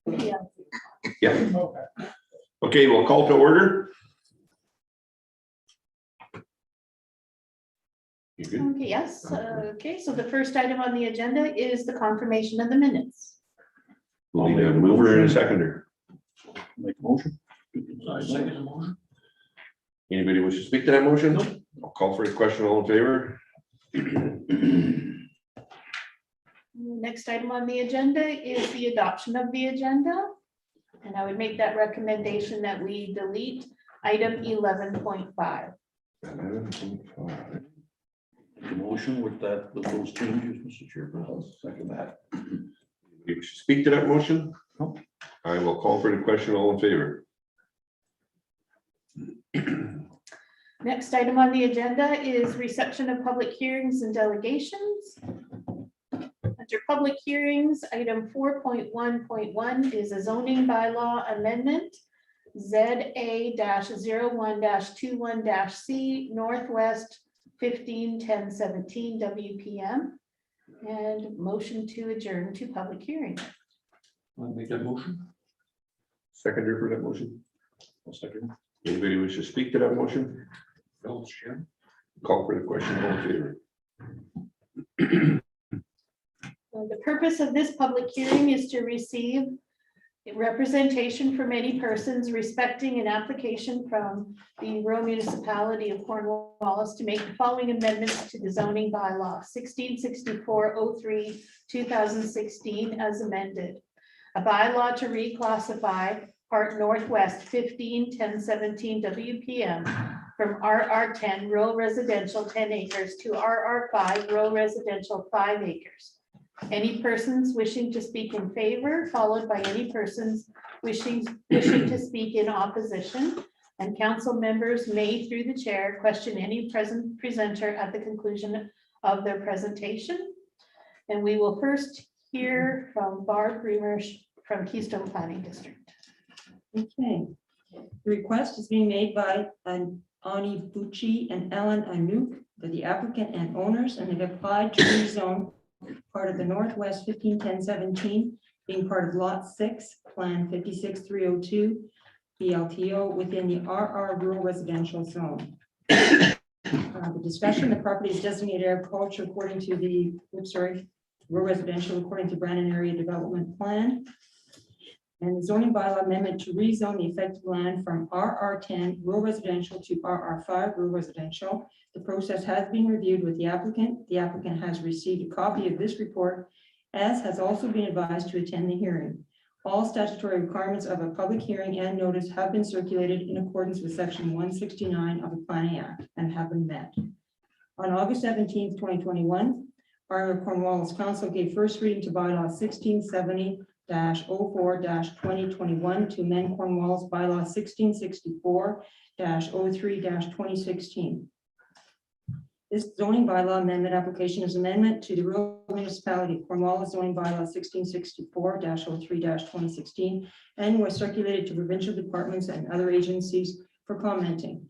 Yeah. Yeah. Okay. Okay, we'll call to order. You good? Okay, yes, okay, so the first item on the agenda is the confirmation of the minutes. We'll need a mover and a seconder. Make a motion. Second motion. Anybody wish to speak to that motion? I'll call for a question. All in favor? Next item on the agenda is the adoption of the agenda. And I would make that recommendation that we delete item 11.5. Make a motion with that, with those changes, Mr. Chairman. I'll second that. You wish to speak to that motion? No. I will call for the question. All in favor? Next item on the agenda is reception of public hearings and delegations. Under public hearings, item 4.1.1 is a zoning bylaw amendment. ZA-01-21-C Northwest 15-1017 WPM. And motion to adjourn to public hearing. I'll make that motion. Seconder for that motion. I'll second. Anybody wish to speak to that motion? No, Mr. Chairman. Call for the question. All in favor? The purpose of this public hearing is to receive representation from any persons respecting an application from the rural municipality of Cornwallis to make the following amendments to the zoning bylaw 1664-03-2016 as amended. A bylaw to reclassify Part Northwest 15-1017 WPM from RR10 rural residential 10 acres to RR5 rural residential 5 acres. Any persons wishing to speak in favor, followed by any persons wishing to speak in opposition. And council members may, through the chair, question any presenter at the conclusion of their presentation. And we will first hear from Barb Reamer from Keystone Planning District. Okay, the request is being made by Ani Bucci and Ellen Anouk, the applicant and owners, and they've applied to rezone part of the Northwest 15-1017, being part of Lot 6, Plan 56302, BLTO within the RR Rural Residential Zone. The discussion, the property is designated agriculture according to the, rural residential according to Brandon Area Development Plan. And the zoning bylaw amendment to rezone the affected land from RR10 rural residential to RR5 rural residential. The process has been reviewed with the applicant. The applicant has received a copy of this report, as has also been advised to attend the hearing. All statutory requirements of a public hearing and notice have been circulated in accordance with Section 169 of the Planning Act and have been met. On August 17, 2021, our Cornwallis Council gave first reading to bylaw 1670-04-2021 to amend Cornwallis bylaw 1664-03-2016. This zoning bylaw amendment application is amendment to the rural municipality of Cornwallis zoning bylaw 1664-03-2016 and was circulated to provincial departments and other agencies for commenting.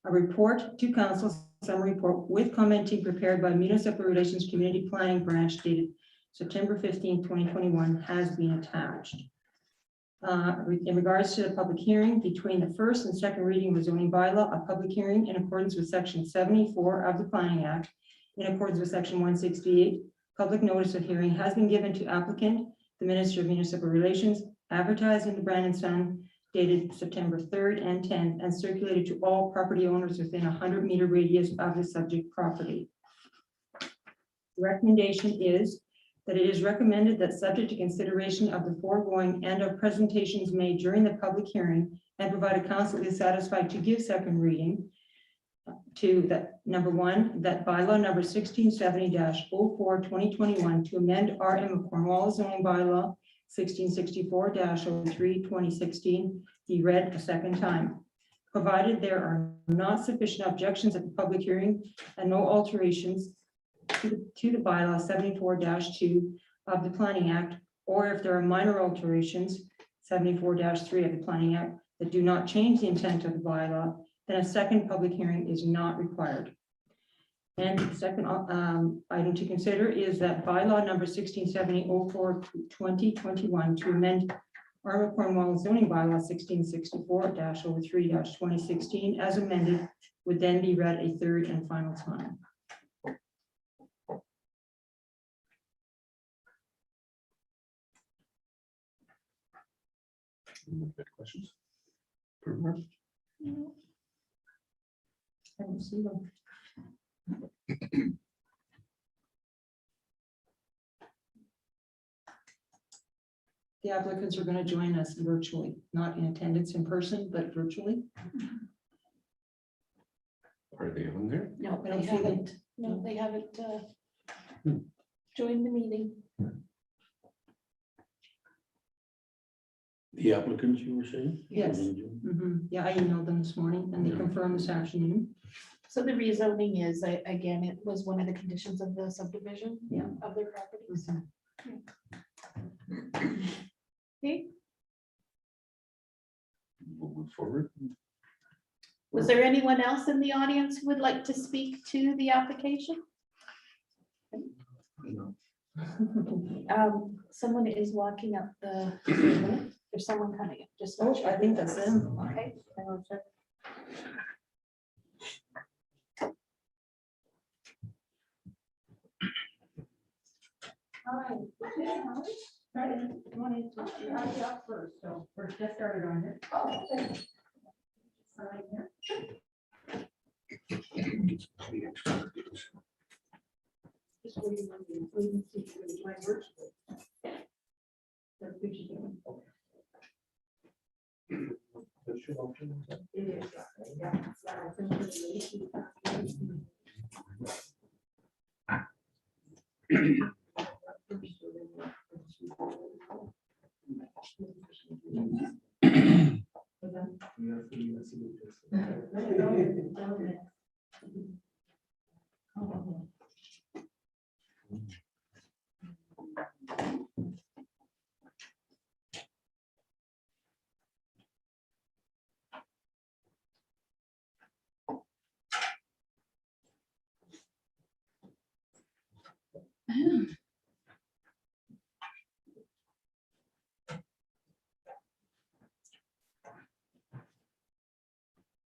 A report to council, summary report with commenting prepared by Municipal Relations Community Planning Branch dated September 15, 2021 has been attached. In regards to the public hearing, between the first and second reading of zoning bylaw, a public hearing in accordance with Section 74 of the Planning Act, in accordance with Section 168, public notice of hearing has been given to applicant, the Minister of Municipal Relations, advertised in the Brandon Sun, dated September 3rd and 10th, and circulated to all property owners within a 100-meter radius of the subject property. The recommendation is that it is recommended that, subject to consideration of the foregoing and of presentations made during the public hearing, and provided council is satisfied to give second reading to that, number one, that bylaw number 1670-04-2021 to amend RM of Cornwallis zoning bylaw 1664-03-2016 be read a second time, provided there are not sufficient objections at the public hearing and no alterations to the bylaw 74-2 of the Planning Act, or if there are minor alterations 74-3 of the Planning Act that do not change the intent of the bylaw, then a second public hearing is not required. And the second item to consider is that bylaw number 1670-04-2021 to amend Armor Cornwallis zoning bylaw 1664-03-2016 as amended would then be read a third and final time. Good questions? For Mark? I don't see them. The applicants are going to join us virtually, not in attendance in person, but virtually. Are they on there? No, I don't they see them. haven't. No, they haven't joined the meeting. The applicants, you were saying? Yes. Yeah, I emailed them this morning and they confirmed this afternoon. So the rezoning is, again, it was one of the conditions of the subdivision. Yeah. Of their properties. Okay, We'll move forward. was there anyone else in the audience who would like to speak to the application? Someone is walking up the, there's someone coming, just. Oh, I think that's them. Okay. I will check. Hi. First, so first get started on it.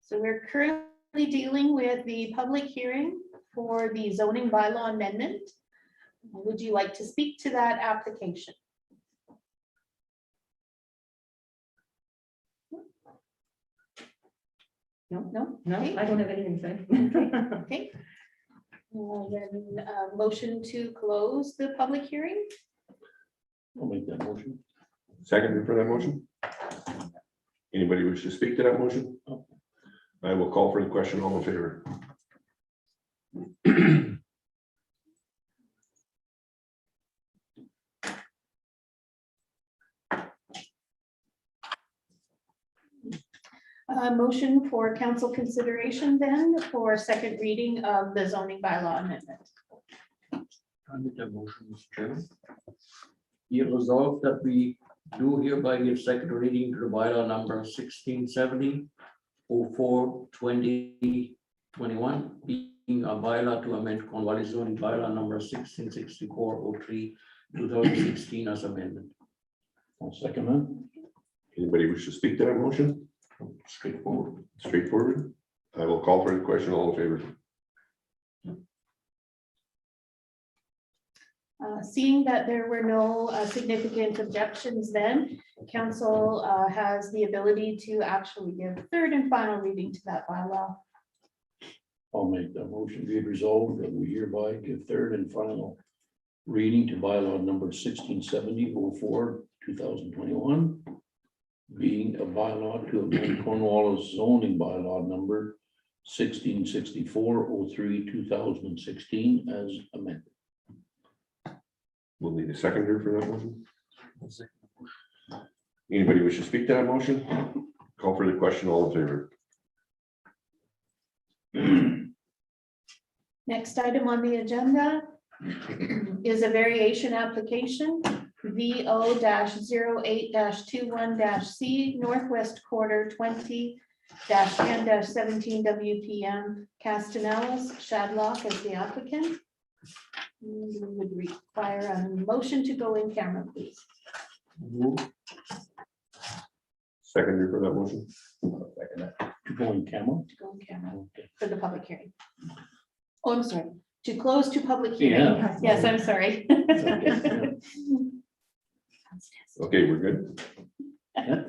So we're currently dealing with the public hearing for the zoning bylaw amendment. Would you like to speak to that application? No? No, Okay. I don't have anything to say. Okay. Then motion to close the public hearing. I'll make that motion. Second for that motion? Anybody wish to speak to that motion? I will call for the question. All in favor? Motion for council consideration then for second reading of the zoning bylaw amendment. I make that motion, Mr. Chairman. Be it resolved that we do hereby give second reading to the bylaw number 1670 04/2021, being a bylaw to amend Cornwallis zoning bylaw number 1664 03/2016 as amended. I'll second that. Anybody wish to speak to that motion? Straightforward. Straightforward. I will call for the question. All in favor? Seeing that there were no significant objections then, council has the ability to actually give third and final reading to that bylaw. I'll make that motion. Be it resolved that we hereby give third and final reading to bylaw number 1670 04/2021, being a bylaw to amend Cornwallis zoning bylaw number 1664 03/2016 as amended. We'll need a seconder for that motion. Anybody wish to speak to that motion? Call for the question. All in favor? Next item on the agenda is a variation application VO-08-21-C Northwest Quarter 20-10-17 WPM Castanellis Shadlock as the applicant. We would require a motion to go in camera, please. Move. Seconder for that motion? To go in camera. To go on camera Okay. for the public hearing. Oh, I'm sorry, to close to public hearing. Yeah. Yes, I'm sorry. Okay, we're good. Yeah.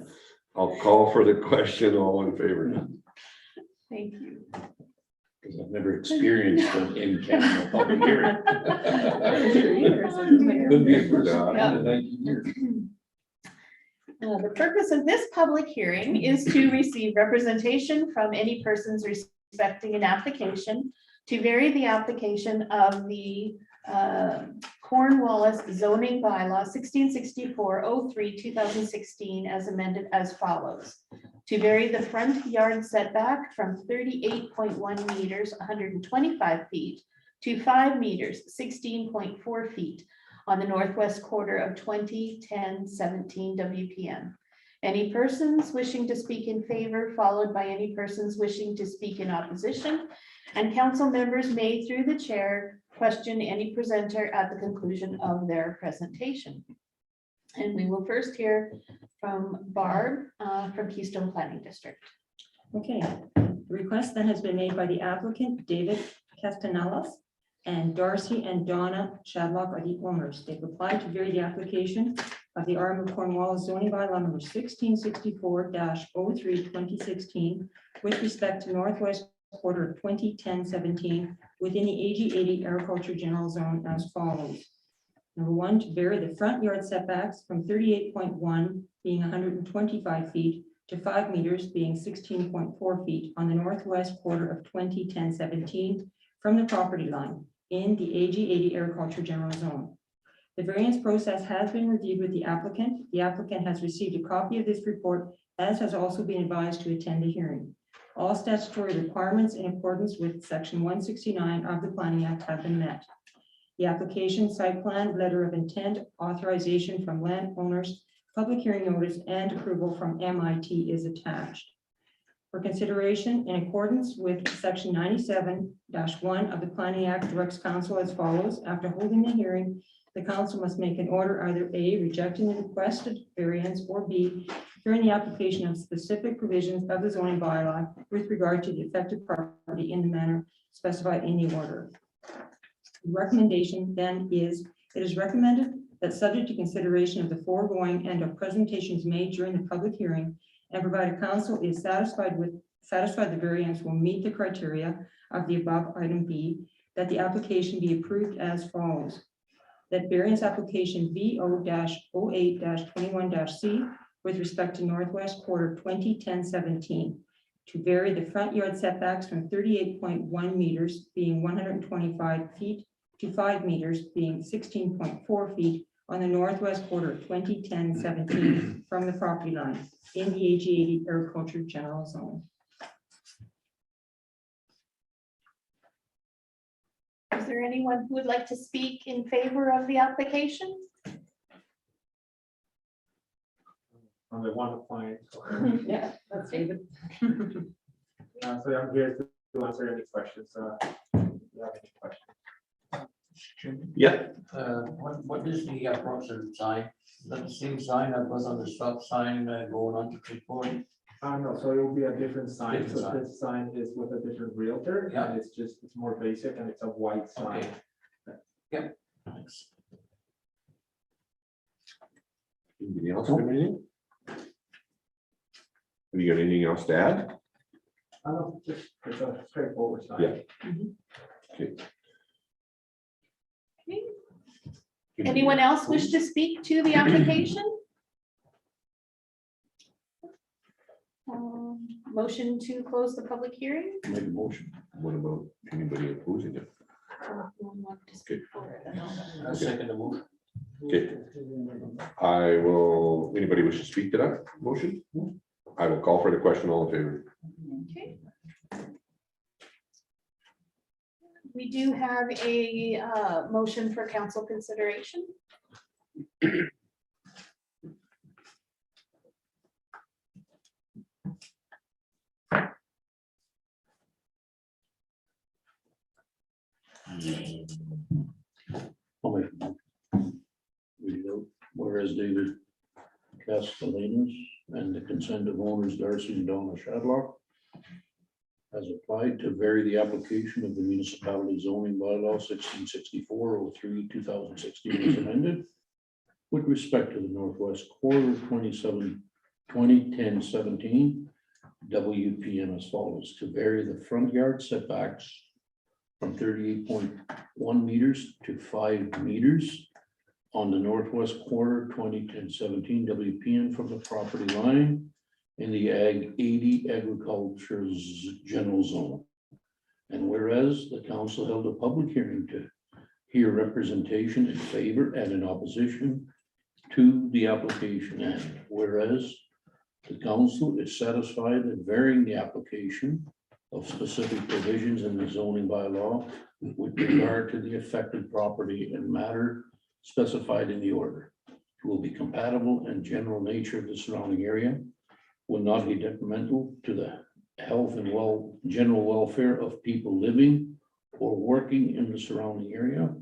I'll call for the question, all in favor. Thank you. Because I've never experienced an in-camera public hearing. Could be a first Yeah. in 19 years. The purpose of this public hearing is to receive representation from any persons respecting an application to vary the application of the Cornwallis zoning bylaw 1664-03/2016 as amended as follows. To vary the front yard setback from 38.1 meters, 125 feet, to 5 meters, 16.4 feet on the northwest quarter of 2010-17 WPM. Any persons wishing to speak in favor, followed by any persons wishing to speak in opposition, and council members may, through the chair, question any presenter at the conclusion of their presentation. And we will first hear from Barb from Keystone Planning District. Okay, the request that has been made by the applicant, David Castanelas, and Darcy and Donna Shadlock are the owners. They've applied to vary the application of the RM of Cornwallis zoning bylaw number 1664-03/2016 with respect to northwest quarter of 2010-17 within the AG 80 agriculture general zone as follows. Number one, to vary the front yard setbacks from 38.1 being 125 feet to 5 meters being 16.4 feet on the northwest quarter of 2010-17 from the property line in the AG 80 agriculture general zone. The variance process has been reviewed with the applicant. The applicant has received a copy of this report, as has also been advised to attend the hearing. All statutory requirements in accordance with section 169 of the Planning Act have been met. The application, site plan, letter of intent, authorization from landowners, public hearing notice, and approval from MIT is attached. For consideration, in accordance with section 97-1 of the Planning Act, directs council as follows. After holding the hearing, the council must make an order either A, rejecting the requested variance, or B, during the application of specific provisions of the zoning bylaw with regard to the affected property in the manner specified in the order. The recommendation then is, it is recommended that, subject to consideration of the foregoing and of presentations made during the public hearing, and provided council is satisfied the variance will meet the criteria of the above item B, that the application be approved as follows. That variance application VO-08-21-C with respect to northwest quarter 2010-17 to vary the front yard setbacks from 38.1 meters being 125 feet to 5 meters being 16.4 feet on the northwest quarter 2010-17 from the property line in the AG 80 agriculture general zone. Is there anyone who would like to speak in favor of the application? I'm the one applying. Yeah, that's David. So I'm here to answer any questions. If you have any questions. Yeah, What is the approximate sign? Is that the same sign that was on the stop sign going on to 340? No, so it will be a different sign. Different So sign. this sign is with a different realtor. Yeah. And it's more basic and it's a white sign. Okay. Yep. Thanks. anybody else have anything? Have you got anything else to add? Just, it's a straightforward sign. Yeah. Anyone else wish to speak to the application? Motion to close the public hearing? Make a motion. What about anybody opposing it? I second the motion. Okay. I will, anybody wish to speak to that motion? I will call for the question, all in favor. Okay. We do have a motion for council consideration. I'll make a motion. Read it out. Whereas David Castellanos and the consent of owners Darcy and Donna Shadlock has applied to vary the application of the municipality zoning bylaw 1664-03, 2016 as amended with respect to the northwest quarter 2010-17 WPM as follows: to vary the front yard setbacks from 38.1 meters to 5 meters on the northwest quarter 2010-17 WPN from the property line in the Ag 80 agriculture's general zone. And whereas the council held a public hearing to hear representation in favor and in opposition to the application, and whereas the council is satisfied that varying the application of specific provisions in the zoning bylaw with regard to the affected property and matter specified in the order will be compatible and general nature of the surrounding area, will not be detrimental to the health and general welfare of people living or working in the surrounding area,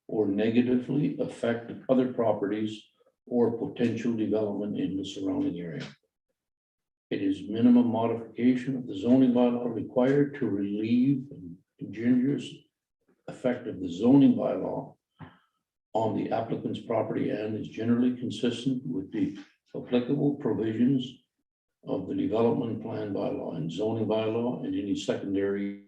or negatively affect other properties or potential development in the surrounding area. It is minimum modification of the zoning bylaw required to relieve the injurious effect of the zoning bylaw on the applicant's property and is generally consistent with the applicable provisions of the development plan bylaw and zoning bylaw and any secondary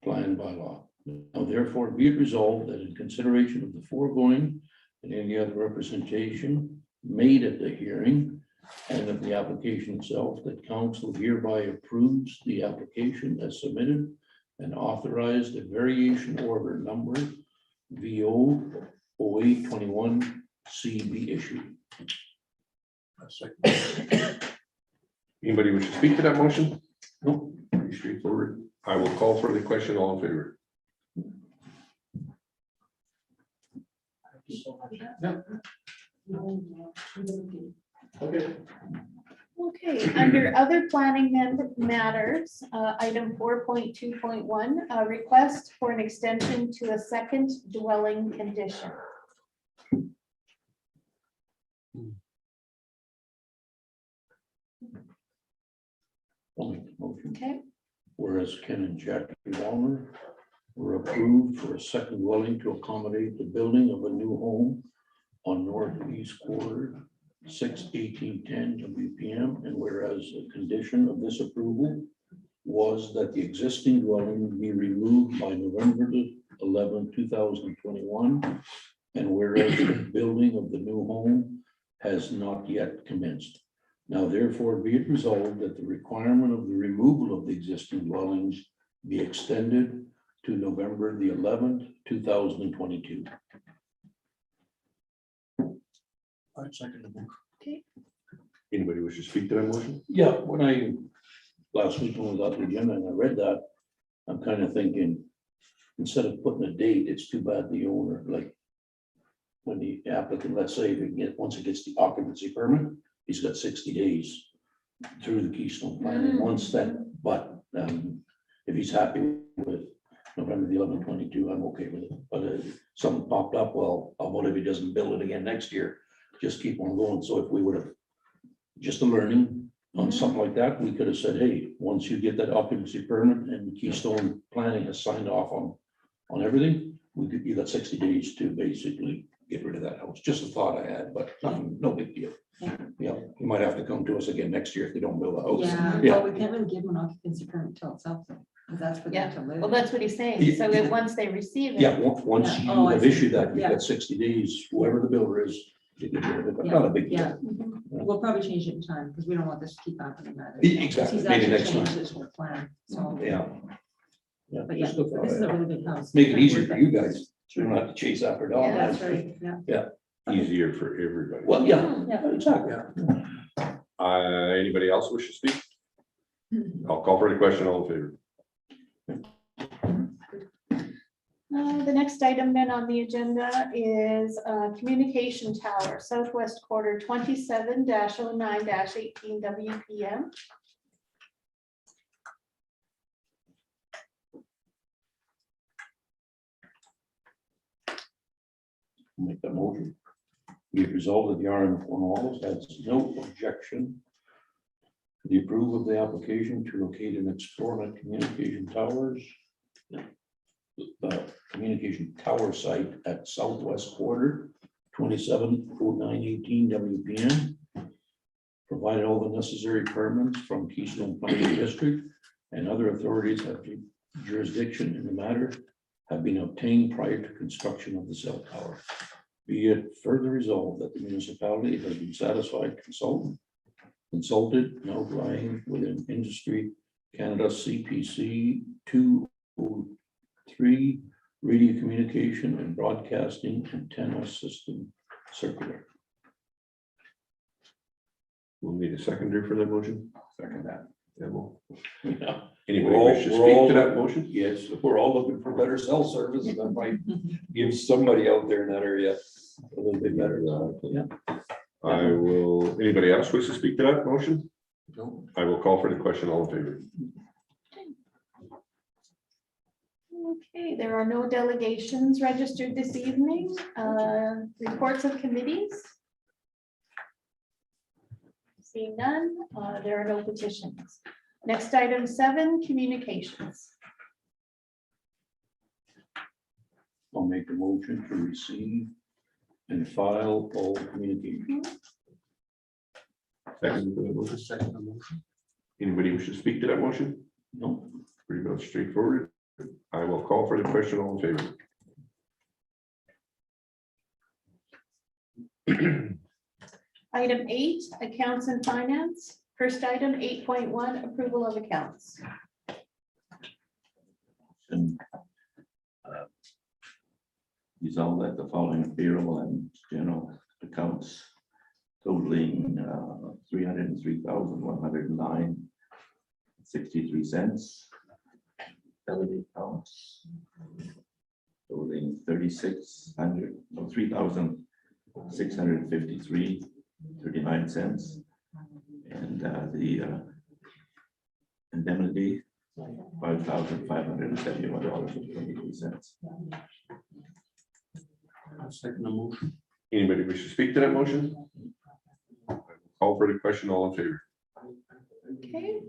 plan bylaw. Now therefore be it resolved that in consideration of the foregoing and any other representation made at the hearing and of the application itself, that council hereby approves the application as submitted and authorized a variation order number VO 0821 C be issued. Anybody wish to speak to that motion? Nope. Pretty straightforward. I will call for the question. All in favor? Okay. Okay, under other planning matters, item 4.2.1, a request for an extension to a second dwelling condition. I'll make the motion. Okay, Whereas Ken and Jackie Walner were approved for a second dwelling to accommodate the building of a new home on northeast quarter 6/18/10 WPM, and whereas a condition of this approval was that the existing dwelling be removed by November 11, 2021, and whereas the building of the new home has not yet commenced. Now therefore be it resolved that the requirement of the removal of the existing dwellings be extended to November 11th, 2022. I second the motion. Anybody wish to speak to that motion? Yeah, last week when we got the agenda and I read that, I'm kind of thinking, instead of putting a date, it's too bad the owner, like, when the applicant, let's say, once it gets the occupancy permit, he's got 60 days through the Keystone plan, and once that, but if he's happy with November 11, 22, I'm okay with it. But if something popped up, well, what if he doesn't build it again next year? Just keep on going. So if we would have just a learning on something like that, we could have said, hey, once you get that occupancy permit and Keystone planning has signed off on everything, you got 60 days to basically get rid of that house. Just a thought I had, but no big deal. Yeah, you might have to come to us again next year if they don't build a house. Yeah, well, we can't really give them an occupancy permit till it's up, because that's for them to live. well, that's what he's saying. So that once they receive it. Yeah, once Yeah. you Oh, I have see. issued that, you've Yeah. got 60 days, whoever the builder is, to get rid of it, but not a big Yeah. deal. Mhm. We'll probably change it in time, because we don't want this to keep happening. Exactly, He's maybe actually next changed time. his whole plan, so. Yeah. Yeah. But yeah, just a this thought is I a had. really big house. Make it easier for you guys. You don't have to chase after Yeah, dogs. That's right, yeah. Easier for everybody. Well, yeah, Yeah. exactly. Anybody else wish to speak? I'll call for the question. All in favor? The next item then on the agenda is communication tower, southwest quarter 27-09-18 WPM. Make that motion. Be it resolved that the RM of Cornwallis has no objection The approval of the application to locate and explore communication towers. Communication tower site at Southwest Quarter, 270918 WPN. Provided all the necessary permits from Keystone Planning District and other authorities have jurisdiction in the matter have been obtained prior to construction of the cell tower. Be it further resolved that the municipality has been satisfied consulted and outlying within industry Canada CPC 203 radio communication and broadcasting antenna system circular. We'll need a seconder for that motion. Second that. Yeah, well, Yeah. anybody We're all- wish to we're speak all- to that motion? Yes, if we're all looking for better cell service, that might give somebody out there in that area a little bit better. Yeah. I will, anybody else wish to speak to that motion? No. I will call for the question, all in favor. Okay, there are no delegations registered this evening. Reports of committees. Seeing none, there are no petitions. Next item 7, communications. I'll make a motion to receive and file all communication. Second for that motion. Second motion. Anybody wish to speak to that motion? No, Pretty much straightforward. I will call for the question, all in favor. Item 8, accounts and finance. First item 8.1, approval of accounts. And resolve that the following payroll and general accounts totaling 303,109.63. Utility accounts totaling 3,653.39, and the indemnity $5,571.23. Second motion. Anybody wish to speak to that motion? Call for the question, all in favor. Okay.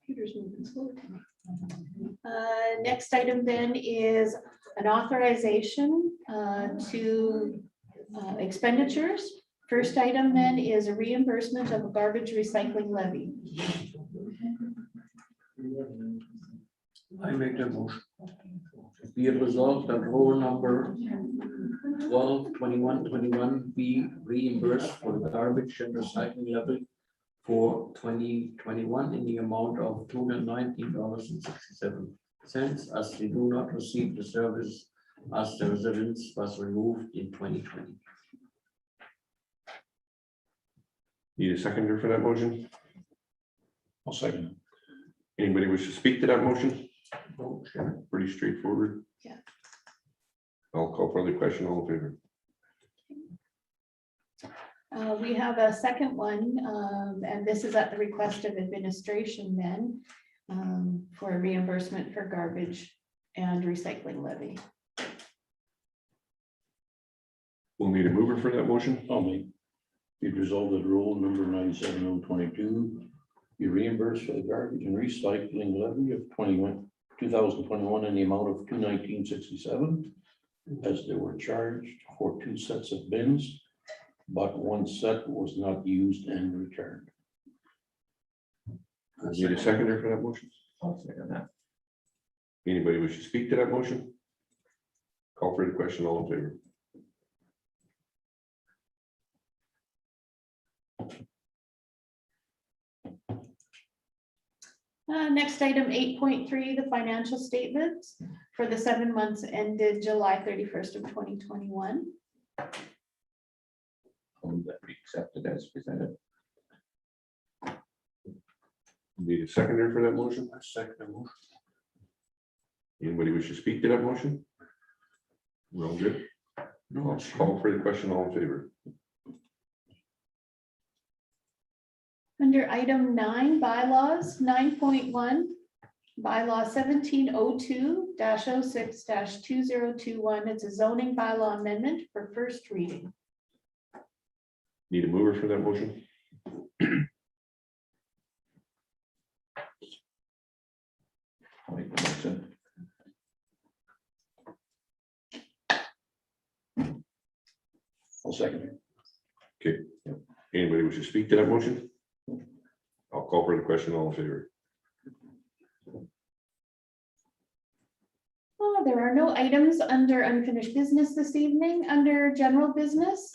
Computer's moving slow tonight. Next item then is an authorization to expenditures. First item then is a reimbursement of a garbage recycling levy. I make that motion. Be it resolved that roll number 122121 be reimbursed for the garbage and recycling levy for 2021 in the amount of $219.67, as they do not receive the service as the residence was removed in 2020. Need a seconder for that motion? I'll second it. Anybody wish to speak to that motion? Vote, Chair. Pretty straightforward. Yeah. I'll call for the question, all in favor. We have a second one, and this is at the request of administration then, for a reimbursement for garbage and recycling levy. We'll need a mover for that motion. I'll make. Be resolved that rule number 97022 be reimbursed for the garbage and recycling levy of 2021 in the amount of $219.67, as they were charged for 2 sets of bins, but 1 set was not used and returned. We'll need a seconder for that motion. I'll second that. Anybody wish to speak to that motion? Call for the question, all in favor. Next item 8.3, the financial statements for the 7 months ended July 31st of 2021. I'll move that be accepted as presented. Need a seconder for that motion? Second motion. Anybody wish to speak to that motion? We're all good. No, I'll call for the question, all in favor. Under item 9, bylaws, 9.1, Bylaw 1702-06-2021. It's a zoning bylaw amendment for first reading. Need a mover for that motion? I'll make the motion. I'll second it. Anybody wish to speak to that motion? I'll call for the question, all in favor. There are no items under unfinished business this evening. Under general business,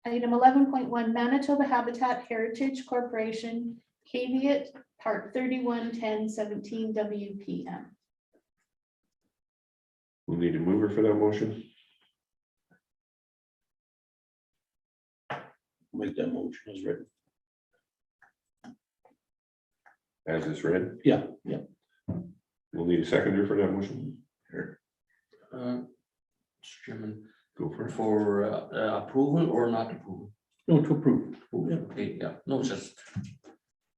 item 11.1, Manitoba Habitat Heritage Corporation, caveat part 311017 WPM. We'll need a mover for that motion. Make that motion as written. As is read, Yeah. we'll need a seconder for that motion. Mr. Chairman, Go for it. for approval or not approval? No, to approve. Yeah. Okay, yeah, no, just,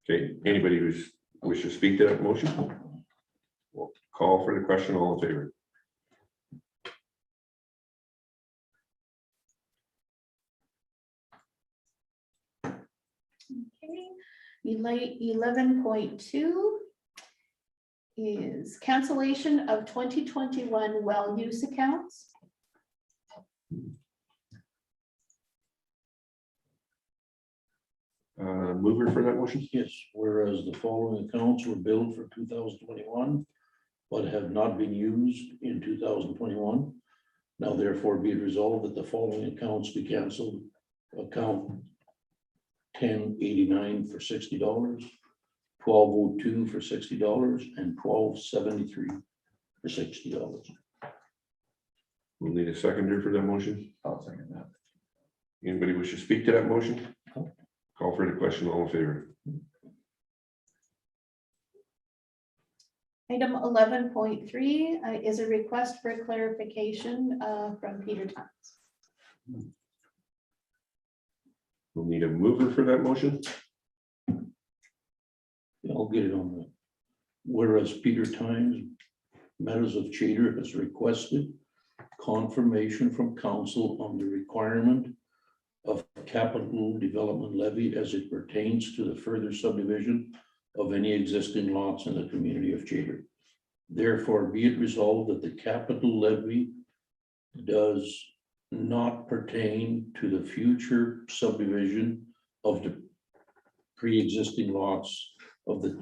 Okay, anybody who's wish to speak to that motion? We'll call for the question, all in favor. Okay, 11.2 is cancellation of 2021 well use accounts. Mover for that motion? Yes, whereas the following accounts were billed for 2021, but have not been used in 2021. Now therefore be it resolved that the following accounts be canceled. Account 1089 for $60, 1202 for $60, and 1273 for $60. We'll need a seconder for that motion. I'll second that. Anybody wish to speak to that motion? Call for the question, all in favor. Item 11.3 is a request for clarification from Peter Times. We'll need a mover for that motion. I'll get it on the, whereas Peter Times, Meadows of Chater has requested confirmation from council on the requirement of capital development levy as it pertains to the further subdivision of any existing lots in the community of Chater. Therefore, be it resolved that the capital levy does not pertain to the future subdivision of the pre-existing lots of the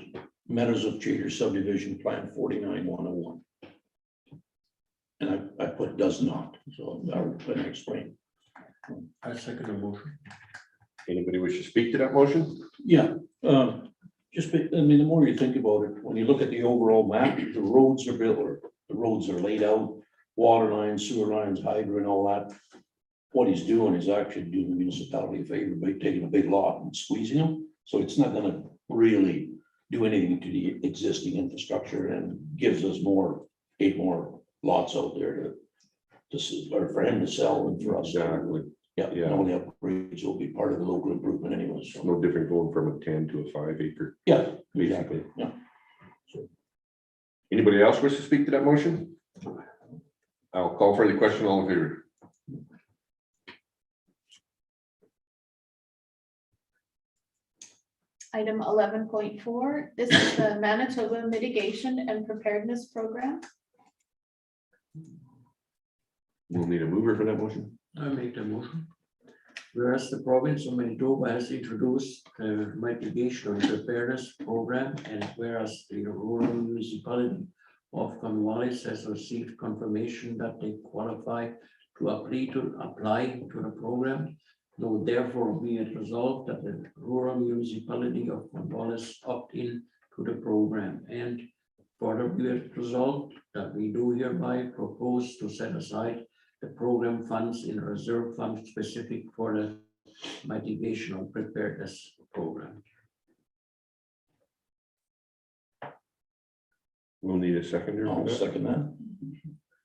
Meadows of Chater subdivision plan 49-101. And I put does not, so I'm going to explain. I second the motion. Anybody wish to speak to that motion? Yeah, just, I mean, the more you think about it, when you look at the overall map, the roads are built, or the roads are laid out, water lines, sewer lines, hydro and all that. What he's doing is actually doing the municipality a favor by taking a big lot and squeezing them. So it's not gonna really do anything to the existing infrastructure and gives us 8 more lots out there or for him to sell and for us. Exactly. Yeah, Yeah. and all the upgrades will be part of the local improvement anyway, It's so. no different going from a 10 to a 5 acre. Yeah, exactly, yeah. Anybody else wish to speak to that motion? I'll call for the question, all in favor. Item 11.4, this is the Manitoba Mitigation and Preparedness Program. We'll need a mover for that motion. I make the motion. Whereas the province of Manitoba has introduced the mitigation and preparedness program, and whereas the rural municipality of Cornwallis has received confirmation that they qualify to apply to the program. Now therefore be it resolved that the rural municipality of Cornwallis opt in to the program, and further be it resolved that we do hereby propose to set aside the program funds in a reserve fund specific for the mitigation or preparedness program. We'll need a seconder. I'll for that. second that.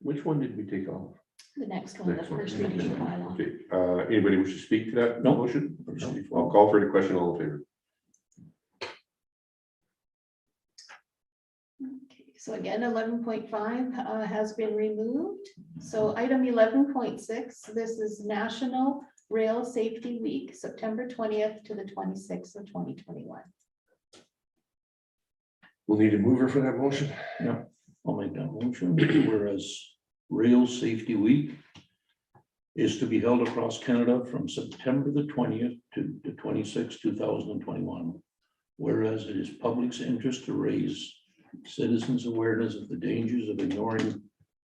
Which one did we take off? The next one, the Next one. first reading of the bylaw. Okay, anybody wish to speak to that No. motion? I'll call for the question, all in favor. Okay, So again, 11.5 has been removed. So item 11.6, this is National Rail Safety Week, September 20th to the 26th of 2021. We'll need a mover for that motion. Yeah, I'll make that motion, whereas Rail Safety Week is to be held across Canada from September the 20th to the 26th, 2021. Whereas it is public's interest to raise citizens' awareness of the dangers of ignoring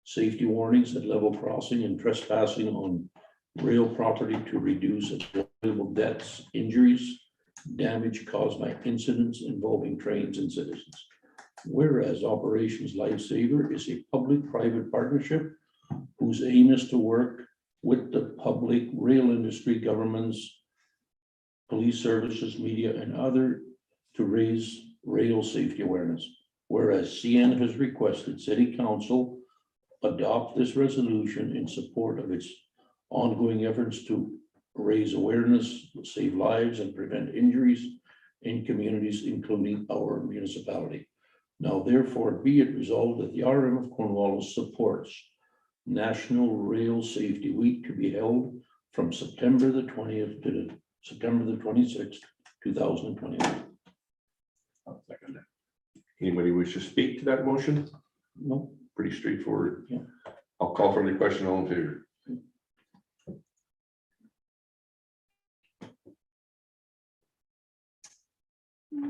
safety warnings at level crossing and trespassing on rail property to reduce avoidable deaths, injuries, damage caused by incidents involving trains and citizens. Whereas Operations Lifesaver is a public-private partnership whose aim is to work with the public, rail industry, governments, police services, media, and other to raise rail safety awareness. Whereas CN has requested City Council adopt this resolution in support of its ongoing efforts to raise awareness, save lives, and prevent injuries in communities, including our municipality. Now therefore be it resolved that the RM of Cornwallis supports National Rail Safety Week to be held from September the 20th to September the 26th, 2021. I'll second that. Anybody wish to speak to that motion? No, Pretty straightforward. Yeah. I'll call for the question, all in favor.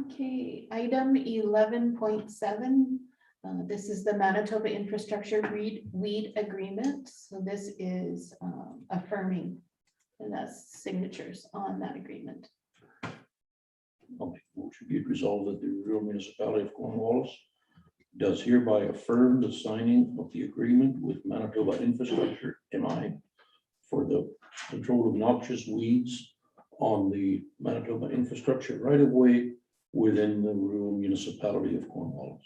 Okay, item 11.7. This is the Manitoba Infrastructure Weed Agreement. So this is affirming, and that's signatures on that agreement. I'll make a motion be it resolved that the rural municipality of Cornwallis does hereby affirm the signing of the agreement with Manitoba Infrastructure, MI, for the control of noxious weeds on the Manitoba Infrastructure right of way within the rural municipality of Cornwallis.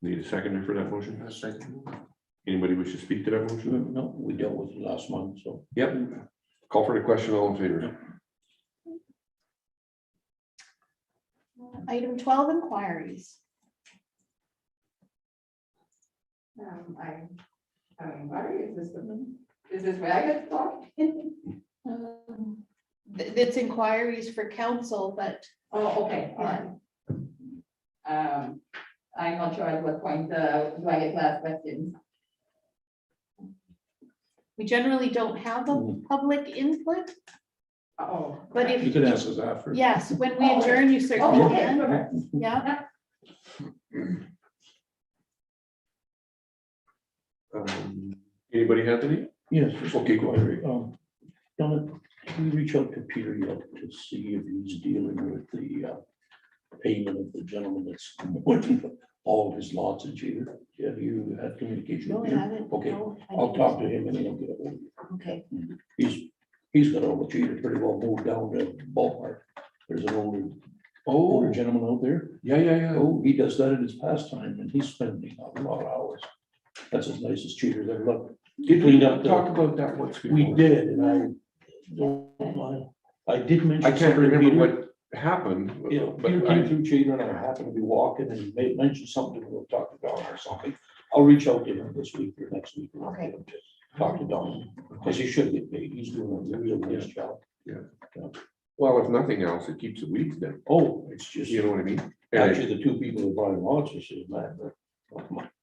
Need a seconder for that motion? A second. Anybody wish to speak to that motion? No, we dealt with it last month, so. Yep. Call for the question, all in favor. Item 12, inquiries. I have an inquiry. Is this where I get to talk? It's inquiries for council, but Oh, okay, all right. I'm not sure at what point do I get to ask questions. we generally don't have a public input. Oh. But if You can ask us after. Yes, when we Oh, okay. adjourn, you certainly Oh, okay, can. sure. Yeah, Anybody have any? Yes. just Okay, go ahead. Donna, can we reach out to Peter yet to see if he's dealing with the payment of the gentleman that's putting all of his lots in Cheater? Have you had communication no, with I him? haven't. Okay, No, I I'll didn't. talk to him and then I'll get a hold of you. Okay, He's got all the Cheater pretty well moved down to ballpark. There's an older Oh, gentleman out there. yeah. Oh, he does that in his pastime and he's spending a lot of hours. That's as nice as Cheater's ever looked. Did we Cleaned up the- talk about that once before? We did, and I don't mind. I did mention. I can't something to remember Peter. what happened. You know, Peter But came I, through Cheater and I happened to be walking and he made mention something, we'll talk to Don or something. I'll reach out to him this week or next week. Okay. To talk to Don, because he should get paid. He's doing a real nice job. well, if nothing else, it keeps the weeds down. Oh, it's just, You know what I mean? actually, the two people who are buying lots, I said, man,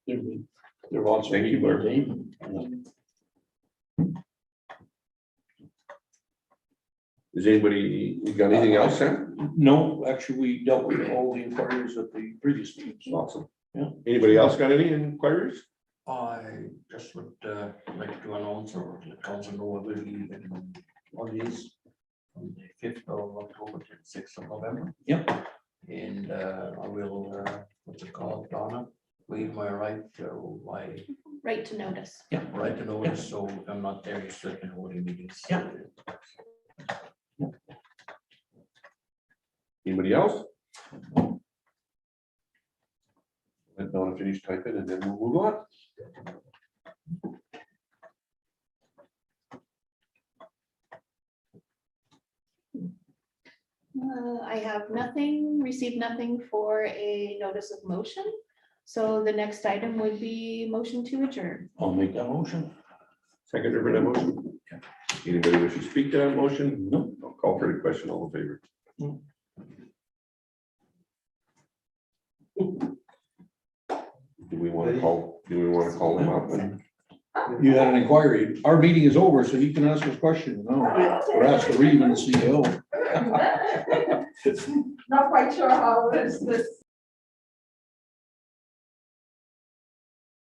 they're lots. Thank you, Bert. Does anybody, you got anything else, Sam? No, actually, we dealt with all the inquiries at the previous meeting. so. Awesome. Yeah. Anybody else got any inquiries? I just would like to announce or let council know I will be in holidays from the 5th of October to the 6th of November. Yep. And I will, what's it called, Donna, waive my right to right to notice. right to notice, so if I'm not there, you still can hold your meetings. Yeah. Anybody else? Let Donna finish typing and then we'll move on. I have nothing, received nothing for a notice of motion. So the next item would be motion to adjourn. I'll make that motion. Seconder for that motion? Anybody wish to speak to that motion? No. I'll call for the question, all in favor? Do we want to call them up and? You had an inquiry. Our meeting is over, so you can ask us questions now, or ask the Reeve and the CEO. Not quite sure how this